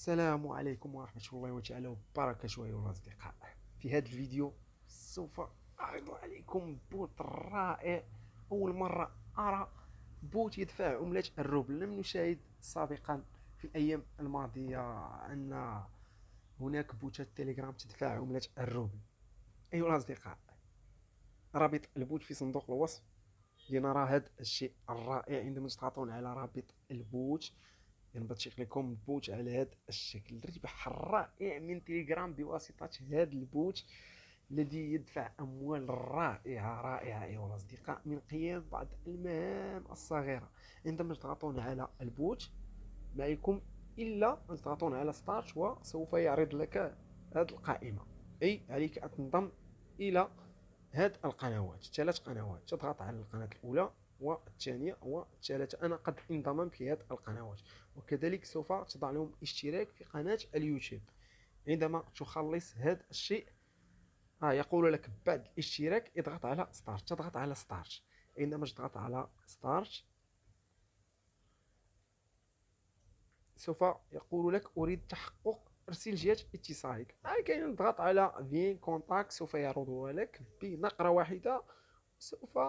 السلام عليكم ورحمة الله تعالى وبركاته أيها الأصدقاء. في هذا الفيديو سوف أعرض عليكم بوت رائع. أول مرة أرى بوت يدفع عملة الروبل. لم نشاهد سابقا في الأيام الماضية أن هناك بوتات تليجرام تدفع عملة الروبل. أيها الأصدقاء، رابط البوت في صندوق الوصف لنرى هذا الشيء الرائع. عندما تضغطون على رابط البوت ينبثق لكم البوت على هذا الشكل. الربح الرائع من تليجرام بواسطة هذا البوت الذي يدفع أموال رائعة أيها الأصدقاء من قيام بعض المهام الصغيرة. عندما تضغطون على البوت معكم إلا أن تضغطون على ستارت وسوف يعرض لك هذه القائمة، أي عليك أن تنضم إلى هاد القنوات، 3 قنوات. تضغط على القناة الأولى والثانية والثالثة. أنا قد انضممت في هذه القنوات، وكذلك سوف تضع لهم اشتراك في قناة اليوتيوب. عندما تخلص هذا الشيء يقول لك بعد الاشتراك اضغط على ستارت. تضغط على ستارت. عندما تضغط على ستارت سوف يقول لك أريد تحقق ارسل جهة اتصالك. كاين نضغط على فين كونتاكت، سوف يعرضها لك بنقرة واحدة. سوف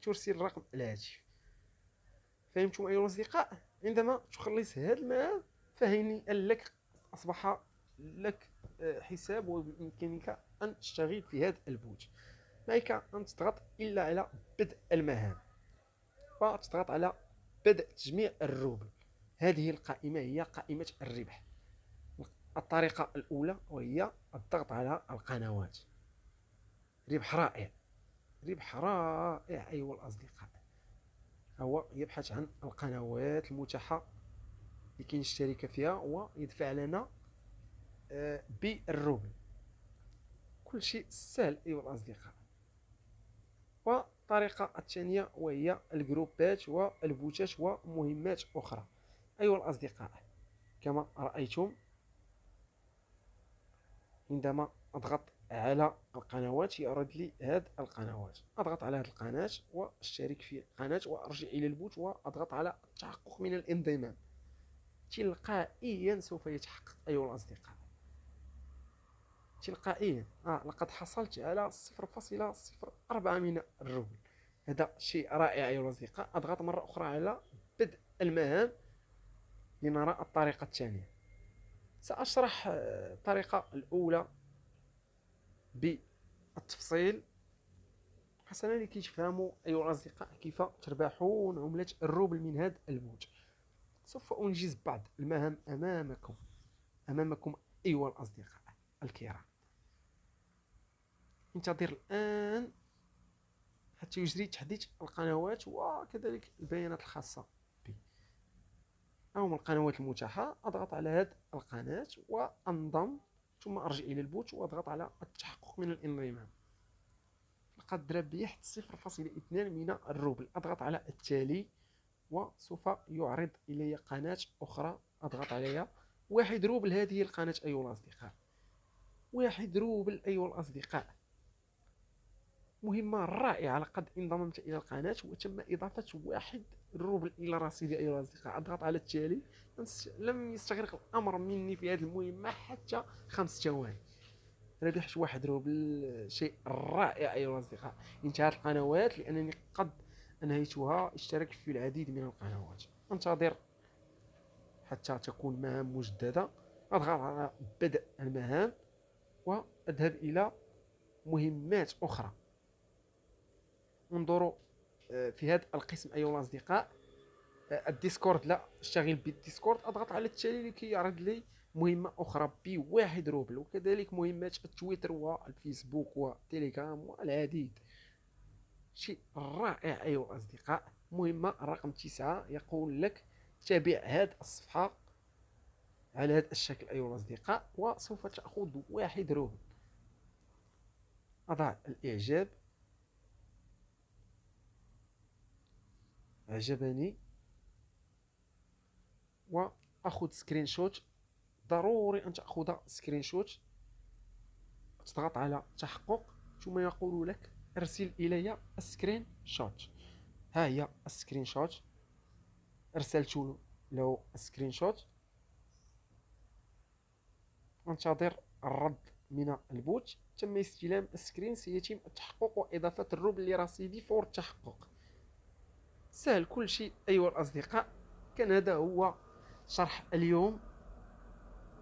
ترسل رقم الهاتف. فهمتم أيها الأصدقاء؟ عندما تخلص هذا المهام فهنيئا لك، أصبح لك حساب وبإمكانك أن تشتغل في هذا البوت. معك أن تضغط إلا على بدء المهام وتضغط على بدء تجميع الروبل. هذه القائمة هي قائمة الربح. الطريقة الأولى وهي الضغط على القنوات. ربح رائع، ربح رائع أيها الأصدقاء. هو يبحث عن القنوات المتاحة لكي نشترك فيها ويدفع لنا بالروبل. كل شيء سهل أيها الأصدقاء. والطريقة الثانية وهي الجروبات والبوتات ومهمات أخرى. أيها الأصدقاء، كما رأيتم عندما أضغط على القنوات يعرض لي هذه القنوات. أضغط على هذه القناة واشترك في القناة وأرجع إلى البوت وأضغط على التحقق من الانضمام. تلقائيا سوف يتحقق أيها الأصدقاء، تلقائيا. لقد حصلت على 0.04 من الروبل. هذا شيء رائع أيها الأصدقاء. أضغط مرة أخرى على بدء المهام لنرى الطريقة الثانية. سأشرح الطريقة الأولى بالتفصيل حسنا لكي تفهموا أيها الأصدقاء كيف تربحون عملة الروبل من هذا البوت. سوف أنجز بعض المهام أمامكم أيها الأصدقاء الكرام. انتظر الآن حتى يجري تحديث القنوات وكذلك البيانات الخاصة بي. أهم القنوات المتاحة. أضغط على هذه القناة وأنضم، ثم أرجع إلى البوت وأضغط على التحقق من الانضمام. لقد ربحت 0.2 من الروبل. أضغط على التالي وسوف يعرض إلي قناة أخرى أضغط عليها. 1 روبل هذه القناة أيها الأصدقاء. 1 روبل أيها الأصدقاء. مهمة رائعة. لقد انضممت إلى القناة وتم إضافة 1 روبل إلى رصيدي أيها الأصدقاء. أضغط على التالي. لم يستغرق الأمر مني في هذه المهمة حتى 5 ثواني. ربحت 1 روبل. شيء رائع أيها الأصدقاء. انتهت القنوات لأنني قد أنهيتها. اشتركت في العديد من القنوات. انتظر حتى تكون مهام مجددة. أضغط على بدء المهام وأذهب إلى مهمات أخرى. انظروا في هذا القسم أيها الأصدقاء. الديسكورد، لا أشتغل بالديسكورد. أضغط على التالي لكي يعرض لي مهمة أخرى ب1 روبل، وكذلك مهمات التويتر والفيسبوك وتليجرام والعديد. شيء رائع أيها الأصدقاء. مهمة رقم 9 يقول لك تابع هذه الصفحة على هذا الشكل أيها الأصدقاء وسوف تأخذ 1 روبل. أضع الإعجاب، أعجبني، وأخذ سكرين شوت. ضروري أن تأخذ سكرين شوت. تضغط على تحقق ثم يقول لك ارسل إلي السكرين شوت. ها هي السكرين شوت. أرسلت له السكرين شوت. انتظر الرد من البوت. تم استلام السكرين، سيتم التحقق وإضافة الروبل لرصيدي فور التحقق. سهل كل شيء أيها الأصدقاء. كان هذا هو شرح اليوم.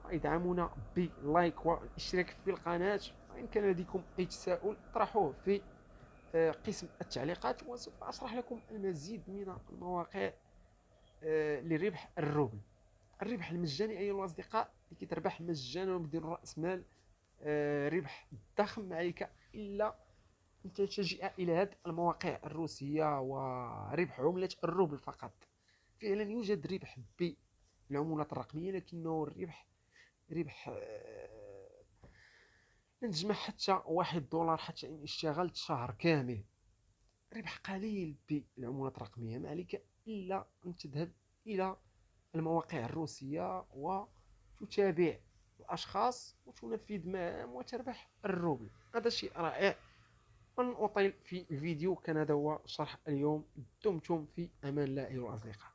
ادعمونا بلايك والاشتراك في القناة. وإن كان لديكم أي تساؤل طرحوه في قسم التعليقات، وسوف أشرح لكم المزيد من المواقع لربح الروبل، الربح المجاني أيها الأصدقاء. لكي تربح مجانا وبدون رأس مال ربح ضخم، ما عليك إلا أن تلتجئ إلى هذه المواقع الروسية وربح عملة الروبل فقط. فعلا يوجد ربح بالعملات الرقمية، لكنه ربح لن تجمع حتى $1 حتى إن اشتغلت شهر كامل. ربح قليل بالعملات الرقمية، ما عليك إلا أن تذهب إلى المواقع الروسية وتتابع الأشخاص وتنفذ مهام وتربح الروبل. هذا شيء رائع. ولن أطيل في الفيديو، كان هذا هو شرح اليوم. دمتم في أمان الله أيها الأصدقاء.